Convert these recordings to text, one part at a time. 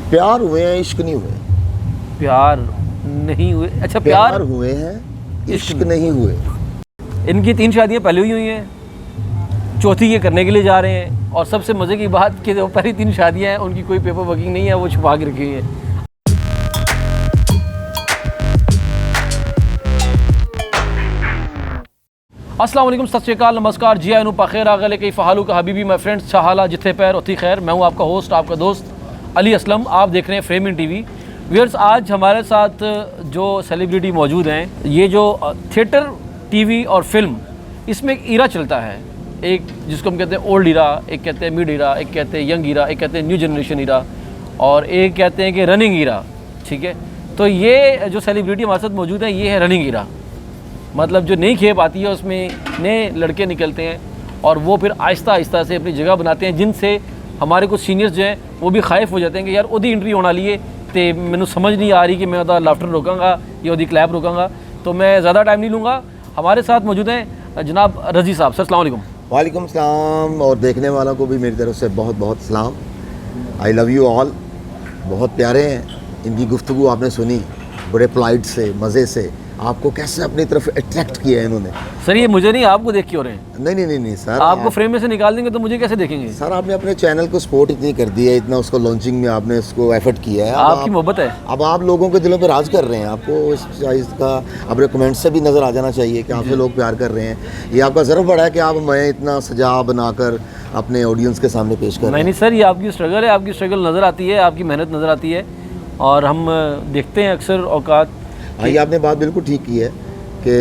प्यार हुए हैं, इश्क नहीं हुए। प्यार नहीं हुए, अच्छा प्यार हुए हैं, इश्क नहीं हुए। इनकी 3 शादियां पहले हुई हैं, चौथी ये करने के लिए जा रहे हैं। और सबसे मज़े की बात कि जो पहली 3 शादियां हैं उनकी कोई पेपर वर्किंग नहीं है, वो छुपा के रखी हुई है। अस्सलाम वालेकुम, सत श्री अकाल, नमस्कार, जी आनू पाखैर आगले कई फ़हालू का हबीबी माई फ्रेंड्स छहाला जिथे पैर उथी खैर। मैं हूँ आपका होस्ट, आपका दोस्त अली असलम। आप देख रहे हैं फ्रेम इन टीवी। व्यूअर्स, आज हमारे साथ जो सेलिब्रिटी मौजूद हैं, ये जो थिएटर, टीवी और फिल्म, इसमें एक ईरा चलता है। एक जिसको हम कहते हैं ओल्ड ईरा, एक कहते हैं मिड ईरा, एक कहते हैं यंग ईरा, एक कहते हैं न्यू जनरेशन ईरा, और एक कहते हैं कि रनिंग ईरा। ठीक है, तो ये जो सेलिब्रिटी हमारे साथ मौजूद है, ये है रनिंग ईरा। मतलब जो नई खेप आती है उसमें नए लड़के निकलते हैं और वो फिर आहिस्ता आहिस्ता से अपनी जगह बनाते हैं, जिनसे हमारे कुछ सीनियर्स जो हैं वो भी खाइफ हो जाते हैं कि यार ओदी एंट्री होने वाली है, तो मैंने समझ नहीं आ रही कि मैं ओदा लाफ्टर रोकांगा या ओदी क्लैप रोकांगा। तो मैं ज़्यादा टाइम नहीं लूँगा। हमारे साथ मौजूद हैं जनाब रज़ी साहब। सर अस्सलाम वालेकुम। वालेकुम सलाम, और देखने वालों को भी मेरी तरफ से बहुत बहुत सलाम। आई लव यू ऑल। बहुत प्यारे हैं, इनकी गुफ्तगू आपने सुनी, बड़े पोलाइट से, मज़े से, आपको कैसे अपनी तरफ अट्रैक्ट किया है इन्होंने। सर ये मुझे नहीं, आपको देख के हो रहे हैं। नहीं सर, आपको फ्रेम में से निकाल देंगे तो मुझे कैसे देखेंगे? सर आपने अपने चैनल को सपोर्ट इतनी कर दी है, इतना उसको लॉन्चिंग में आपने उसको एफर्ट किया है। आपकी मोहब्बत है। अब आप लोगों के दिलों पे राज कर रहे हैं। आपको इस चीज़ का अपने कमेंट से भी नज़र आ जाना चाहिए कि आपसे लोग प्यार कर रहे हैं। ये आपका ज़रूर बड़ा है कि आप मैं इतना सजा बनाकर अपने ऑडियंस के सामने पेश कर रहे हैं। नहीं सर, ये आपकी स्ट्रगल है, आपकी स्ट्रगल नज़र आती है, आपकी मेहनत नज़र आती है, और हम देखते हैं अक्सर औकात। हाँ, ये आपने बात बिल्कुल ठीक की है कि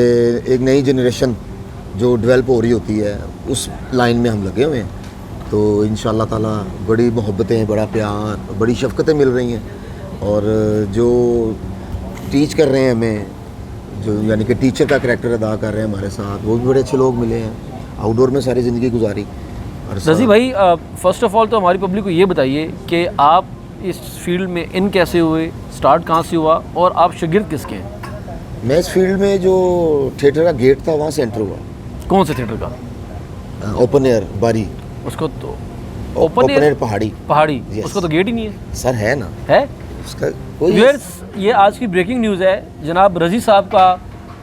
एक नई जनरेशन जो डेवलप हो रही होती है, उस लाइन में हम लगे हुए हैं। तो इंशाअल्लाह ताला बड़ी मोहब्बतें, बड़ा प्यार, बड़ी शफ़क़तें मिल रही हैं। और जो टीच कर रहे हैं हमें, जो यानी कि टीचर का करैक्टर अदा कर रहे हैं हमारे साथ, वो भी बड़े अच्छे लोग मिले हैं। आउटडोर में सारी ज़िंदगी गुजारी। और रज़ी भाई, फ़र्स्ट ऑफ़ ऑल तो हमारी पब्लिक को ये बताइए कि आप इस फील्ड में इन कैसे हुए, स्टार्ट कहाँ से हुआ, और आप शागिर्द किसके हैं? मैं इस फील्ड में जो थिएटर का गेट था वहाँ से एंटर हुआ। कौन से थिएटर का? ओपन एयर बारी। उसको तो ओपन एयर पहाड़ी। Yes. उसको तो गेट ही नहीं है। सर है ना, है उसका कोई। ये आज की ब्रेकिंग न्यूज़ है, जनाब रज़ी साहब का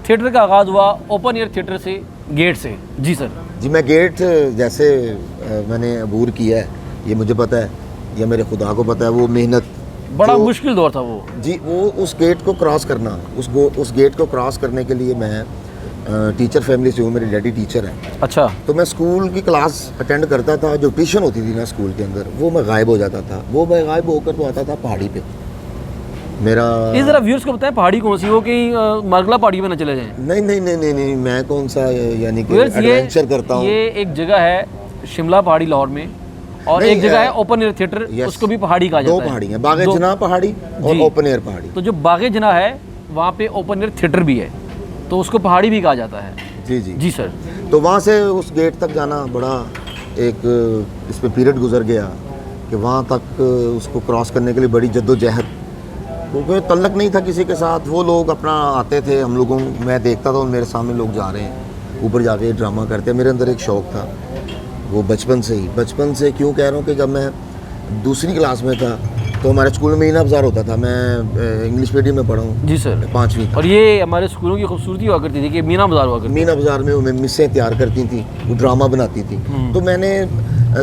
थिएटर का आगाज़ हुआ ओपन एयर थिएटर से, गेट से। जी सर। जी, मैं गेट जैसे मैंने अबूर किया है, ये मुझे पता है, ये मेरे खुदा को पता है। वो मेहनत, बड़ा मुश्किल दौर था वो। जी, वो उस गेट को क्रॉस करना, उस गेट को क्रॉस करने के लिए मैं टीचर फैमिली से हूँ। मेरे डैडी टीचर हैं। अच्छा। तो मैं स्कूल की क्लास अटेंड करता था, जो ट्यूशन होती थी ना स्कूल के अंदर, वो मैं गायब हो जाता था। वो मैं गायब होकर तो आता था पहाड़ी पे। मेरा इस जरा व्यूअर्स को बताएं पहाड़ी कौन सी, वो कहीं मारगला पहाड़ी में न चले जाएं। नहीं, मैं कौन सा यानी कि एडवेंचर करता हूँ। ये एक जगह है शिमला पहाड़ी लाहौर में, और एक जगह है ओपन एयर थिएटर, उसको भी पहाड़ी कहा जाता है। दो पहाड़ी हैं, बागे जना पहाड़ी और ओपन एयर पहाड़ी। तो जो बागे जना है वहाँ पे ओपन एयर थिएटर भी है, तो उसको पहाड़ी भी कहा जाता है। जी सर। तो वहाँ से उस गेट तक जाना बड़ा एक इसमें पीरियड गुजर गया कि वहाँ तक उसको क्रॉस करने के लिए बड़ी जद्दोजहद, क्योंकि तल्लक नहीं था किसी के साथ। वो लोग अपना आते थे, हम लोगों, मैं देखता था मेरे सामने लोग जा रहे हैं, ऊपर जाके ड्रामा करते। मेरे अंदर एक शौक़ था वो बचपन से क्यों कह रहा हूँ कि जब मैं दूसरी क्लास में था तो हमारे स्कूल में मीना बाज़ार होता था। मैं इंग्लिश मीडियम में पढ़ा हूँ। जी सर। 5वीं तक। और ये हमारे स्कूलों की खूबसूरती हुआ करती थी कि मीना बाज़ार हुआ करती। मीना बाज़ार में वो मिसें तैयार करती थी, वो ड्रामा बनाती थी। तो मैंने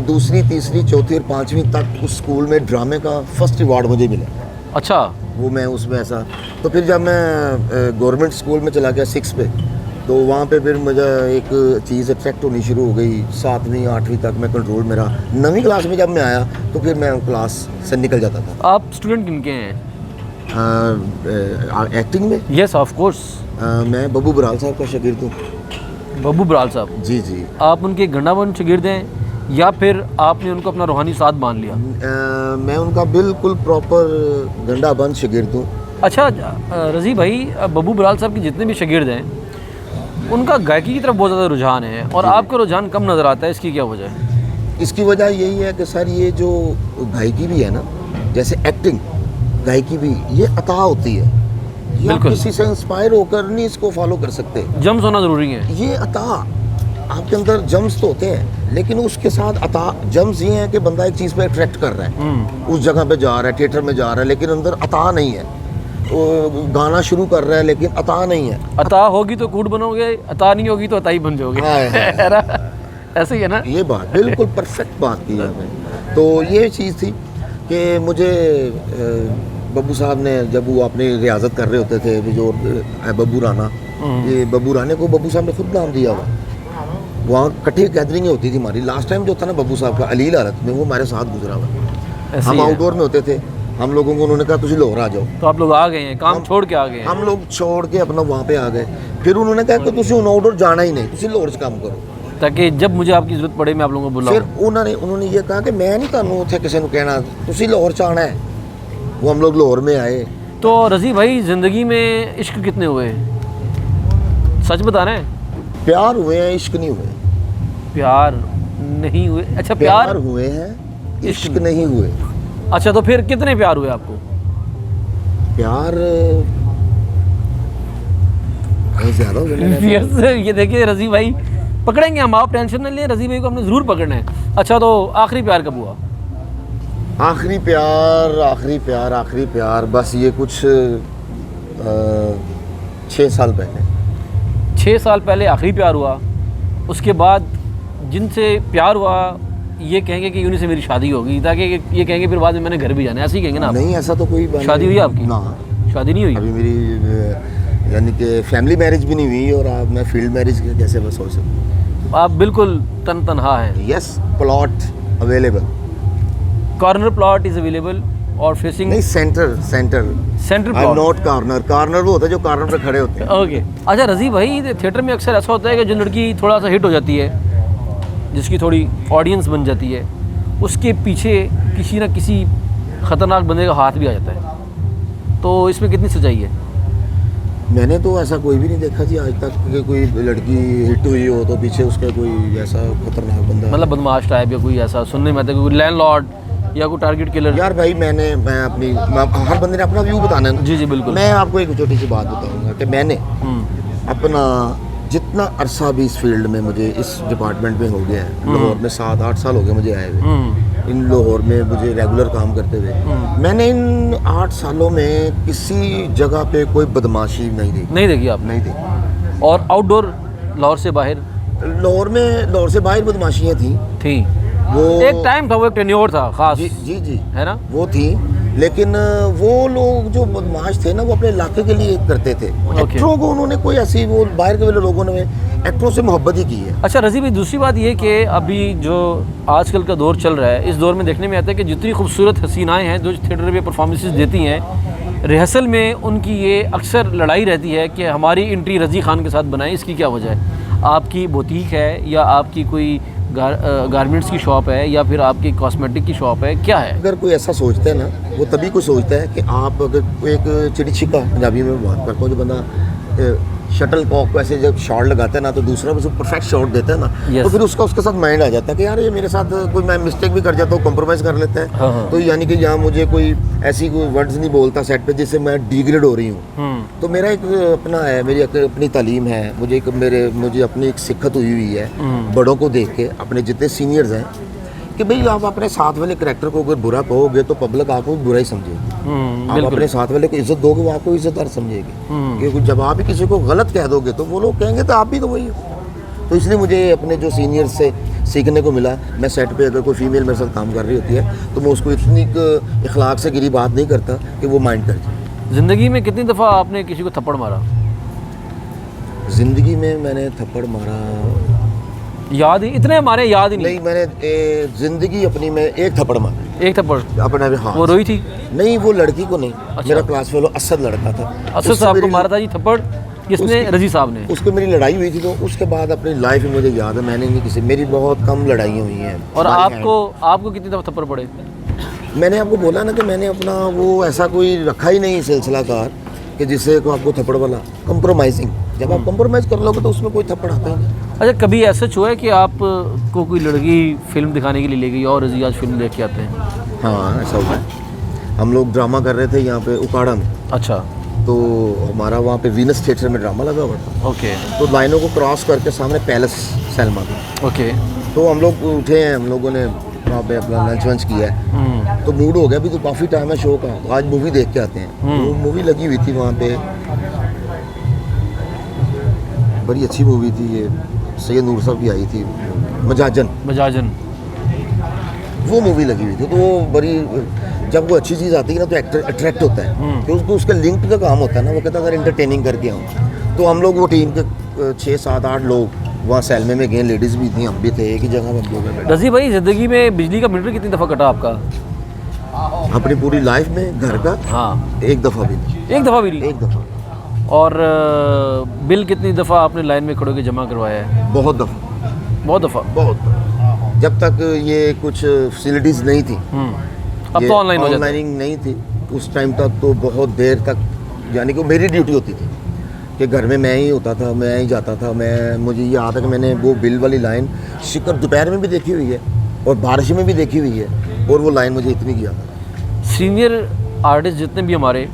दूसरी, तीसरी, चौथी और 5वीं तक उस स्कूल में ड्रामे का फर्स्ट अवार्ड मुझे मिला। अच्छा। वो मैं उसमें ऐसा, तो फिर जब मैं गवर्नमेंट स्कूल में चला गया 6 पे, तो वहाँ पे फिर मुझे एक चीज़ अट्रैक्ट होनी शुरू हो गई। 7वीं 8वीं तक मैं कंट्रोल मेरा। 9वीं क्लास में जब मैं आया तो फिर मैं क्लास से निकल जाता था। आप स्टूडेंट किनके हैं? एक्टिंग में? Yes of course. मैं बब्बू बराल साहब का शागिर्द हूँ। बब्बू बराल साहब? जी। आप उनके गंडाबंद शागिर्द हैं या फिर आपने उनको अपना रूहानी साथ मान लिया? मैं उनका बिल्कुल प्रॉपर गंडाबंद शागिर्द हूँ। अच्छा रज़ी भाई, बब्बू बराल साहब के जितने भी शागिर्द हैं उनका गायकी की तरफ बहुत ज़्यादा रुझान है, और आपका रुझान कम नज़र आता है, इसकी क्या वजह है? इसकी वजह यही है कि सर ये जो गायकी भी है ना, जैसे एक्टिंग, गायकी भी, ये अता होती है। ये आप किसी से इंस्पायर होकर नहीं इसको फॉलो कर सकते। जम्स होना ज़रूरी है। ये अता, आपके अंदर जम्स तो होते हैं, लेकिन उसके साथ अता जम्स ये हैं कि बंदा एक चीज़ पे अट्रैक्ट कर रहा है, उस जगह पे जा रहा है, थिएटर में जा रहा है, लेकिन अंदर अता नहीं है। वो गाना शुरू कर रहा है लेकिन अता नहीं है। अता होगी तो कूट बनोगे, अता नहीं होगी तो अताई बन जाओगे। है ना? ऐसे ही है ना? ये बात बिल्कुल परफेक्ट बात की आपने। तो ये चीज़ थी कि मुझे बब्बू साहब ने, जब वो अपनी रियाजत कर रहे होते थे, जो बब्बू राना, ये बब्बू राने को बब्बू साहब ने खुद नाम दिया हुआ। वहाँ इकट्ठी गैदरिंग होती थी हमारी। लास्ट टाइम जो था ना बब्बू साहब का अलील हालत में, वो हमारे साथ गुजरा हुआ। हम आउटडोर में होते थे, हम लोगों को उन्होंने कहा तुझे लाहौर आ जाओ। तो आप लोग आ गए हैं, काम छोड़ के आ गए हैं? हम लोग छोड़ के अपना वहाँ पे आ गए। फिर उन्होंने कहा कि तुझे आउटडोर जाना ही नहीं, तुझे लाहौर से काम करो, ताकि जब मुझे आपकी जरूरत पड़े मैं आप लोगों को बुलाऊं। फिर उन्होंने ये कहा कि मैं नहीं ਤੁਹਾਨੂੰ ਉੱਥੇ ਕਿਸੇ ਨੂੰ ਕਹਿਣਾ, ਤੁਸੀਂ ਲਾਹੌਰ ਚ आना है। वो हम लोग लाहौर में आए। तो रज़ी भाई, ज़िंदगी में इश्क कितने हुए? सच बता रहे हैं? प्यार हुए हैं, इश्क नहीं हुए। प्यार नहीं हुए? अच्छा, प्यार हुए हैं, इश्क नहीं हुए। अच्छा, तो फिर कितने प्यार हुए आपको? प्यार बहुत ज़्यादा हो गया। ये देखिए रज़ी भाई, पकड़ेंगे हम, आप टेंशन नहीं लें, रज़ी भाई को हमने ज़रूर पकड़ना है। अच्छा, तो आखिरी प्यार कब हुआ? आखिरी प्यार बस ये कुछ 6 साल पहले। 6 साल पहले आखिरी प्यार हुआ। उसके बाद जिनसे प्यार हुआ ये कहेंगे कि उन्हीं से मेरी शादी होगी, ताकि ये कहेंगे फिर बाद में मैंने घर भी जाना है, ऐसे ही कहेंगे ना आप? नहीं, ऐसा तो कोई शादी हुई आपकी? ना, शादी नहीं हुई अभी मेरी, यानी कि फैमिली मैरिज भी नहीं हुई, और अब मैं फील्ड मैरिज कैसे बस हो सकूँ। आप बिल्कुल तनहा हैं? Yes, plot available, corner plot is available और फेसिंग नहीं, सेंटर प्लॉट, नॉट कॉर्नर वो होता है जो कॉर्नर पे खड़े होते हैं। ओके। अच्छा रज़ी भाई, थिएटर में अक्सर ऐसा होता है कि जो लड़की थोड़ा सा हिट हो जाती है, जिसकी थोड़ी ऑडियंस बन जाती है, उसके पीछे किसी ना किसी ख़तरनाक बंदे का हाथ भी आ जाता है। तो इसमें कितनी सच्चाई है? मैंने तो ऐसा कोई भी नहीं देखा जी आज तक कि कोई लड़की हिट हुई हो तो पीछे उसका कोई ऐसा खतरनाक बंदा, मतलब बदमाश टाइप या कोई ऐसा सुनने में आता है, कोई लैंडलॉर्ड या कोई टारगेट किलर? यार भाई, हर बंदे ने अपना व्यू बताना है ना। जी बिल्कुल। मैं आपको एक छोटी सी बात बताऊंगा कि मैंने अपना जितना अरसा भी इस फील्ड में, मुझे इस डिपार्टमेंट में हो गया है, लाहौर में 7-8 साल हो गए मुझे आए हुए, इन लाहौर में मुझे रेगुलर काम करते हुए, मैंने इन 8 सालों में किसी जगह पे कोई बदमाशी नहीं देखी आप? नहीं देखी। और आउटडोर लाहौर से बाहर? लाहौर से बाहर बदमाशियाँ थी। वो एक टाइम था, वो एक टेन्योर था खास। जी है ना? वो थी, लेकिन वो लोग जो बदमाश थे ना, वो अपने इलाके के लिए करते थे। एक्टरों को उन्होंने कोई ऐसी, वो बाहर के वाले लोगों ने एक्टरों से मोहब्बत ही की है। अच्छा रज़ी भाई, दूसरी बात ये कि अभी जो आजकल का दौर चल रहा है, इस दौर में देखने में आता है कि जितनी खूबसूरत हसीनाएँ हैं जो थिएटर में परफॉर्मेंसेस देती हैं, रिहर्सल में उनकी ये अक्सर लड़ाई रहती है कि हमारी एंट्री रज़ी खान के साथ बनाएं। इसकी क्या वजह है? आपकी बुटीक है या आपकी कोई गारमेंट्स की शॉप है या फिर आपकी कॉस्मेटिक की शॉप है, क्या है? अगर कोई ऐसा सोचता है ना, वो तभी कोई सोचता है कि आप अगर एक चिड़ी छिक्का, पंजाबी में बात करता हूँ, जो बंदा शटल कॉक को ऐसे जब शॉट लगाता है ना, तो दूसरा उसको परफेक्ट शॉट देता है ना, तो फिर उसके साथ माइंड आ जाता है कि यार ये मेरे साथ कोई मैं मिस्टेक भी कर जाता हूँ, कॉम्प्रोमाइज़ कर लेता है। हाँ। तो यानी कि यहाँ मुझे कोई ऐसी कोई वर्ड्स नहीं बोलता सेट पे जिससे मैं डिग्रेड हो रही हूँ। तो मेरा एक अपना है, मेरी अपनी तालीम है, मुझे अपनी एक सिक्खत हुई है बड़ों को देख के, अपने जितने सीनियर्स हैं, कि भाई आप अपने साथ वाले कैरेक्टर को अगर बुरा कहोगे तो पब्लिक आपको बुरा ही समझेगी। आप अपने साथ वाले को इज्जत दोगे, वो आपको इज्जतदार समझेगी। क्योंकि जब आप ही किसी को गलत कह दोगे तो वो लोग कहेंगे तो आप भी तो वही हो। तो इसलिए मुझे अपने जो सीनियर्स से सीखने को मिला। मैं सेट पे अगर कोई फीमेल मेरे साथ काम कर रही होती है तो मैं उसको इतनी इखलाक से गिरी बात नहीं करता कि वो माइंड कर जाए। ज़िंदगी में कितनी दफ़ा आपने किसी को थप्पड़ मारा? ज़िंदगी में मैंने थप्पड़ मारा, याद ही इतने हमारे याद ही नहीं। मैंने ज़िंदगी अपनी में एक थप्पड़ मारा। एक थप्पड़ अपने हाथ? वो रोई थी? नहीं, वो लड़की को नहीं। अच्छा। मेरा क्लास फेलो असद लड़का था। असद साहब को मारा था जी थप्पड़? किसने? रज़ी साहब ने। उसको मेरी लड़ाई हुई थी, तो उसके बाद अपनी लाइफ में मुझे याद है मैंने नहीं किसी, मेरी बहुत कम लड़ाइयाँ हुई हैं। और आपको कितनी दफ़ा थप्पड़ पड़े? मैंने आपको बोला ना कि मैंने अपना वो ऐसा कोई रखा ही नहीं सिलसिला कार कि जिससे को आपको थप्पड़ वाला कंप्रोमाइजिंग। जब आप कंप्रोमाइज़ कर लोगे तो उसमें कोई थप्पड़ आता है। अच्छा, कभी ऐसा हुआ है कि आप को कोई लड़की फिल्म दिखाने के लिए ले गई और रज़ी आज फिल्म देख के आते हैं? हाँ, ऐसा हुआ है। हम लोग ड्रामा कर रहे थे यहाँ पे उकाड़ा में। अच्छा। तो हमारा वहाँ पे वीनस थिएटर में ड्रामा लगा हुआ था। ओके तो लाइनों को क्रॉस करके सामने पैलेस सैलमा था। ओके। तो हम लोग उठे हैं, हम लोगों ने वहाँ पे अपना लंच वंच किया है। तो मूड हो गया, अभी तो काफ़ी टाइम है शो का, तो आज मूवी देख के आते हैं। तो मूवी लगी हुई थी वहाँ पे, बड़ी अच्छी मूवी थी ये, सैयद नूर साहब की आई थी, मजाजन। वो मूवी लगी हुई थी। तो वो बड़ी, जब वो अच्छी चीज़ आती है ना तो एक्टर अट्रैक्ट होता है, तो उसको उसका लिंक का काम होता है ना। वो कहता है अगर इंटरटेनिंग करके आऊँ, तो हम लोग वो टीम के 6-7-8 लोग वहाँ सैलमे में गए, लेडीज़ भी थी, हम भी थे, एक ही जगह में हम लोग बैठे। रज़ी भाई, ज़िंदगी में बिजली का मीटर कितनी दफ़ा कटा आपका? अपनी पूरी लाइफ में घर का हाँ, एक दफ़ा भी नहीं। एक दफ़ा भी नहीं? एक दफ़ा। और बिल कितनी दफ़ा आपने लाइन में खड़े होकर जमा करवाया है? बहुत दफ़ा। बहुत दफ़ा। बहुत, जब तक ये कुछ फैसिलिटीज़ नहीं थी, अब तो ऑनलाइन हो जाता है। ऑनलाइनिंग नहीं थी उस टाइम तक, तो बहुत देर तक, यानी कि मेरी ड्यूटी होती थी कि घर में मैं ही होता था, मैं ही जाता था। मुझे याद है कि मैंने वो बिल वाली लाइन शिकर दोपहर में भी देखी हुई है और बारिश में भी देखी हुई है, और वो लाइन मुझे इतनी याद है। सीनियर आर्टिस्ट जितने भी हमारे,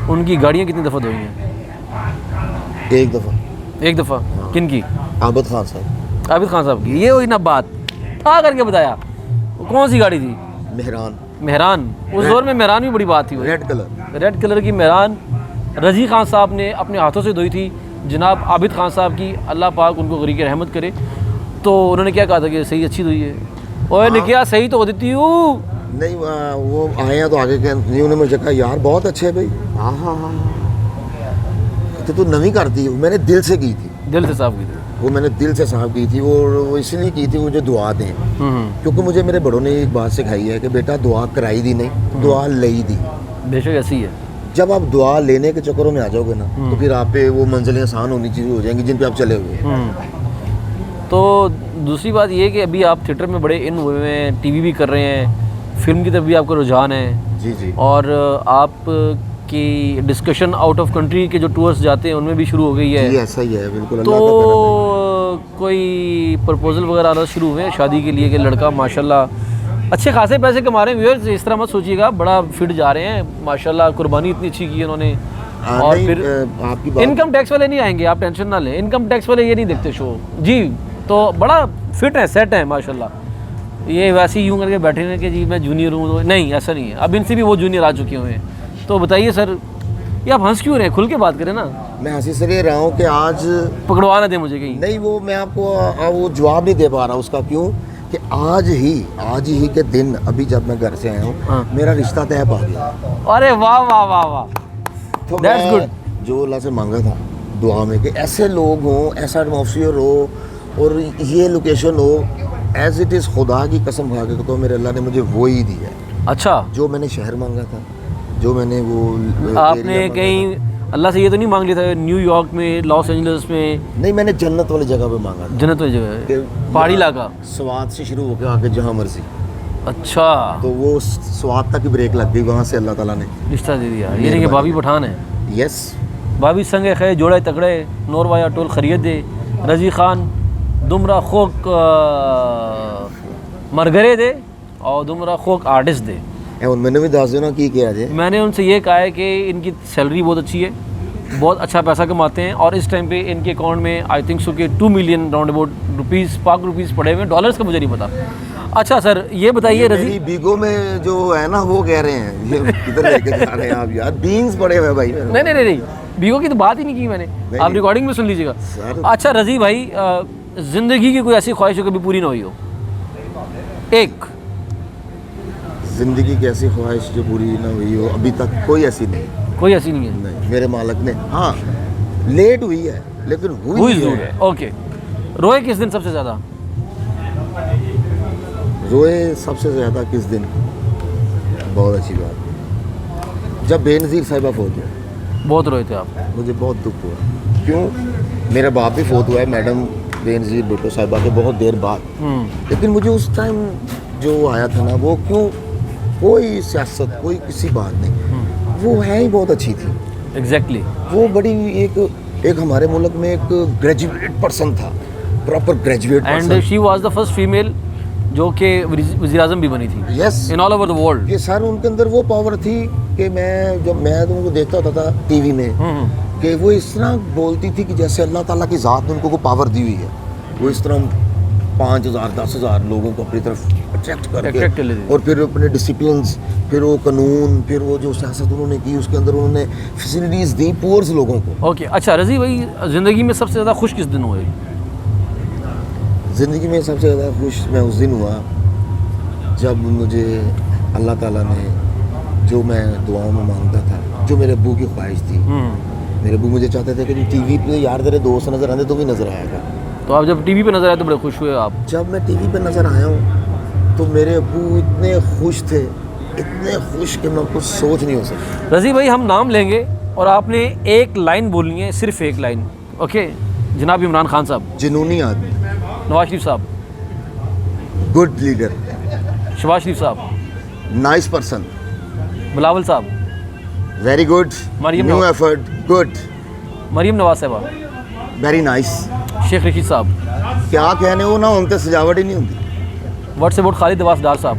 उनकी गाड़ियाँ कितनी दफ़ा धोई हैं? एक दफ़ा। एक दफ़ा? किन की? आबिद खान साहब। आबिद खान साहब की? ये हुई ना बात, आ करके बताया। कौन सी गाड़ी थी? मेहरान। उस दौर में मेहरान भी बड़ी बात थी। रेड कलर की मेहरान रज़ी खान साहब ने अपने हाथों से धोई थी। जनाब आबिद खान साहब की, अल्लाह पाक उनको गरीक रहमत करे। तो उन्होंने क्या कहा था कि सही अच्छी धोई है? और ने क्या सही तो हो देती हूँ नहीं, वो आए हैं तो आगे के उन्होंने मुझे कहा यार बहुत अच्छे है भाई। हाँ हाँ हाँ, तो तू नवी करती है। मैंने दिल से की थी, दिल से साफ की थी वो, मैंने दिल से साफ की थी। वो इसलिए की थी मुझे दुआ दें, क्योंकि मुझे मेरे बड़ों ने एक बात सिखाई है कि बेटा दुआ कराई दी नहीं, दुआ लई दी। बेशक ऐसी है। जब आप दुआ लेने के चक्करों में आ जाओगे ना, तो फिर आप पे वो मंजिलें आसान होनी चाहिए हो जाएंगी जिन पे आप चले हुए। तो दूसरी बात ये कि अभी आप थिएटर में बड़े इन हुए हैं, टीवी भी कर रहे हैं, फिल्म की तरफ भी आपका रुझान है। जी जी। और आप की डिस्कशन आउट ऑफ कंट्री के जो टूर्स जाते हैं उनमें भी शुरू हो गई है। जी ऐसा ही है, बिल्कुल। तो अल्लाह का करम है। कोई प्रपोजल वगैरह आना शुरू हुए हैं शादी के लिए कि लड़का माशाल्लाह अच्छे खासे पैसे कमा रहे हैं? व्यूअर्स इस तरह मत सोचिएगा, बड़ा फिट जा रहे हैं माशाल्लाह, कुर्बानी इतनी अच्छी की है उन्होंने। और नहीं, फिर आपकी बात, इनकम टैक्स वाले नहीं आएंगे, आप टेंशन ना लें, इनकम टैक्स वाले ये नहीं देखते शो जी। तो बड़ा फिट है, सेट है माशाल्लाह। ये वैसे ही यूँ करके बैठे हैं कि जी मैं जूनियर हूँ, तो नहीं, ऐसा नहीं है। अब इनसे भी वो जूनियर आ चुके हुए हैं। तो बताइए सर, ये आप हंस क्यों रहे हैं? खुल के बात करें ना। मैं हंसी से रहा हूँ कि आज पकड़वा ना दे मुझे कहीं। नहीं, वो मैं आपको वो जवाब नहीं दे पा रहा उसका। क्यों कि आज ही के दिन, अभी जब मैं घर से आया हूँ, हाँ। मेरा रिश्ता तय पा गया। अरे वाह वाह वाह वाह, तो That's मैं good। जो अल्लाह से मांगा था दुआ में कि ऐसे लोग हों, ऐसा एटमॉस्फेयर हो और ये लोकेशन हो, एज इट इज़, खुदा की कसम खा के तो मेरे अल्लाह ने मुझे वो ही दिया है। अच्छा, जो मैंने शहर मांगा था, जो मैंने वो आपने एरिया कहीं मांगा अल्लाह से ये तो नहीं मांग लिया था न्यूयॉर्क में, लॉस एंजल्स में? था। नहीं, मैंने जन्नत वाली जगह पे मांगा था, जन्नत वाली जगह, कि पहाड़ी इलाका। स्वाद से शुरू होकर आके जहाँ मर्जी। अच्छा, तो वो स्वाद तक ही ब्रेक लग गई, वहाँ से अल्लाह ताला ने रिश्ता दे दिया। ये नहीं कि भाभी पठान है, यस। भाभी संगे खे जोड़े तगड़े, नोरवाया टोल खरीद दे, रजी खान दुमरा खोक मरगरे दे और दुमरा खोक आर्टिस्ट दे। मैंने भी दस देना की किया जे। मैंने उनसे ये कहा है कि इनकी सैलरी बहुत अच्छी है, बहुत अच्छा पैसा कमाते हैं, और इस टाइम पे इनके अकाउंट में आई थिंक सो कि 2 मिलियन राउंड अबाउट रुपीज़, पाक रुपीज़ पड़े हुए हैं। डॉलर्स का मुझे नहीं पता। अच्छा सर, ये बताइए रजी, बीगो में जो है ना, वो कह रहे हैं ये किधर लेके जा रहे हैं आप यार, बीन्स पड़े हुए भाई। नहीं, बीगो की तो बात ही नहीं की मैंने, आप रिकॉर्डिंग में सुन लीजिएगा। अच्छा रजी भाई, ज़िंदगी की कोई ऐसी ख्वाहिश हो कभी पूरी ना हुई हो? एक जिंदगी की ऐसी ख्वाहिश जो पूरी ना हुई हो अभी तक? कोई ऐसी नहीं। कोई ऐसी नहीं है? नहीं, मेरे मालिक ने, हाँ लेट हुई है लेकिन हुई जरूर है। ओके, रोए किस दिन सबसे ज़्यादा? रोए सबसे ज़्यादा किस दिन? बहुत अच्छी बात, जब बेनज़ीर साहिबा फोत हुआ। बहुत रोए थे आप? मुझे बहुत दुख हुआ। क्यों? मेरा बाप भी फोत हुआ है, मैडम बेनज़ीर भुट्टो साहिबा के बहुत देर बाद। लेकिन मुझे उस टाइम जो आया था ना, वो क्यों, कोई सियासत, कोई किसी बात नहीं, वो है ही बहुत अच्छी थी। एग्जैक्टली। वो बड़ी एक हमारे मुल्क में एक ग्रेजुएट पर्सन था, proper graduate person. And she was the first female जो कि वज़ीर-ए-आज़म भी बनी थी yes in all over the world. कि सर उनके अंदर वो पावर थी कि जब मैं उनको देखता होता था टीवी में कि वो इस तरह बोलती थी कि जैसे अल्लाह ताला की ज़ात ने उनको को पावर दी हुई है। वो इस तरह 5,000 10,000 लोगों को अपनी तरफ अट्रैक्ट Attract कर लेती करके थी। और फिर अपने डिसिप्लिन्स, फिर वो कानून, फिर वो जो सियासत उन्होंने की उसके अंदर उन्होंने फैसिलिटीज़ दी पुअर्स लोगों को। ओके अच्छा रज़ी भाई, ज़िंदगी में सबसे ज़्यादा खुश किस दिन हुए? ज़िंदगी में सबसे ज़्यादा खुश मैं उस दिन हुआ जब मुझे अल्लाह ताला ने जो मैं दुआओं में मांगता था, जो मेरे अब्बू की ख्वाहिश थी। मेरे अब्बू मुझे चाहते थे कि टीवी पे यार तेरे दोस्त नज़र आते तो भी नज़र आएगा। तो आप जब टीवी पे नजर आए तो बड़े खुश हुए आप? जब मैं टीवी पे नज़र आया हूँ तो मेरे अब्बू इतने खुश थे, इतने खुश कि मैं कुछ सोच नहीं हो सकता। रज़ी भाई हम नाम लेंगे और आपने एक लाइन बोलनी है, सिर्फ एक लाइन। ओके जनाब इमरान खान साहब, जुनूनी आदमी, नवाज शरीफ साहब, गुड लीडर, शहबाज शरीफ साहब, नाइस पर्सन, बिलावल साहब, वेरी गुड, मरियम न्यू नवाज। एफर्ट, गुड, मरियम नवाज साहबा, वेरी नाइस। शेख रशीद साहब, क्या कहने वो ना उनते सजावट ही नहीं होती। व्हाट्स अबाउट खालिद अब्बास डार साहब,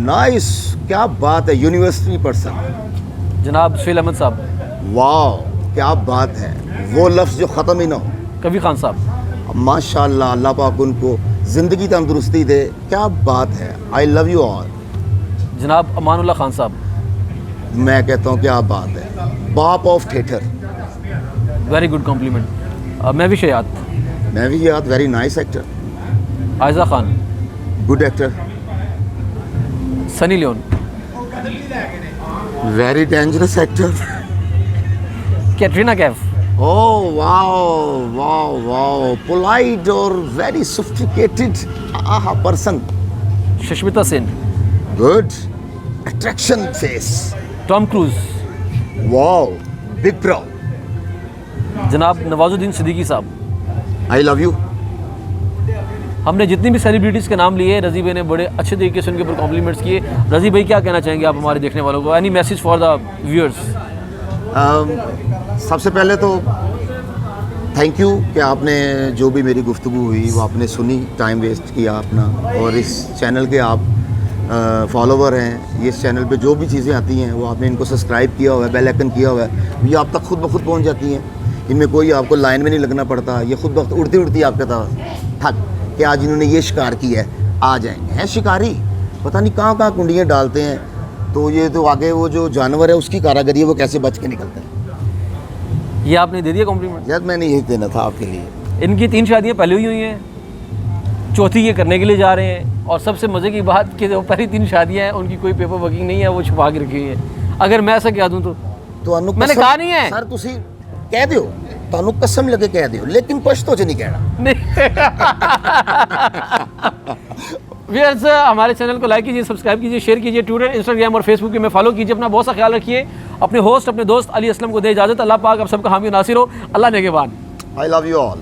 नाइस, क्या बात है, यूनिवर्सिटी पर्सन, जनाब सुहेल अहमद साहब, वाह क्या बात है, वो लफ्ज़ जो ख़त्म ही ना हो। कबीर खान साहब, माशाल्लाह, अल्लाह पाक उनको ज़िंदगी तंदुरुस्ती दे, क्या बात है, आई लव यू ऑल। जनाब अमानुल्लाह खान साहब, मैं कहता हूँ क्या बात है, बाप of theatre. Very good compliment. मैं भी शयात, मैं भी याद, very nice actor, Ayeza Khan, good actor, Sunny Leone, very dangerous actor. Katrina Kaif, oh wow wow wow, polite और very sophisticated person, Sushmita Sen, good, attraction face, Tom Cruise, wow, big bro, जनाब Nawazuddin Siddiqui sahab. I love you. हमने जितनी भी सेलिब्रिटीज़ के नाम लिए, रज़ी भाई ने बड़े अच्छे तरीके से उनके ऊपर कॉम्प्लीमेंट्स किए। रज़ी भाई क्या कहना चाहेंगे आप हमारे देखने वालों को? Any message for the viewers? सबसे पहले तो थैंक यू कि आपने जो भी मेरी गुफ्तगू हुई वो आपने सुनी, टाइम वेस्ट किया अपना, और इस चैनल के आप फॉलोवर हैं। ये इस चैनल पे जो भी चीज़ें आती हैं वो आपने इनको सब्सक्राइब किया हुआ है, बेल आइकन किया हुआ है, ये आप तक खुद ब खुद पहुँच जाती हैं। इनमें कोई आपको लाइन में नहीं लगना पड़ता, ये खुद वक्त उड़ती उड़ती आपके पास थक कि आज इन्होंने ये शिकार किया है, आ जाएंगे। हैं शिकारी, पता नहीं कहाँ कहाँ कुंडियाँ डालते हैं, तो ये तो आगे वो जो जानवर है उसकी कारागरी है, वो कैसे बच के निकलता है। ये आपने दे दिया कॉम्प्लीमेंट? यार मैंने यही देना था आपके लिए। इनकी 3 शादियाँ पहले हुई हैं, चौथी ये करने के लिए जा रहे हैं, और सबसे मज़े की बात कि जो पहली 3 शादियाँ हैं उनकी कोई पेपर वर्किंग नहीं है, वो छुपा के रखी हुई है। अगर मैं ऐसा कह दूँ तो मैंने कहा नहीं है सर, तुसी कह दियो, तानू कसम लगे कह दियो, लेकिन पछतो च नहीं कहना। व्यूअर्स हमारे चैनल को लाइक कीजिए, सब्सक्राइब कीजिए, शेयर कीजिए, ट्विटर, इंस्टाग्राम और फेसबुक पे में फॉलो कीजिए। अपना बहुत सा ख्याल रखिए। अपने होस्ट अपने दोस्त अली असलम को दे इजाज़त। अल्लाह पाक आप सबका हामी नासिर हो। अल्लाह नेगेबान। I love you all.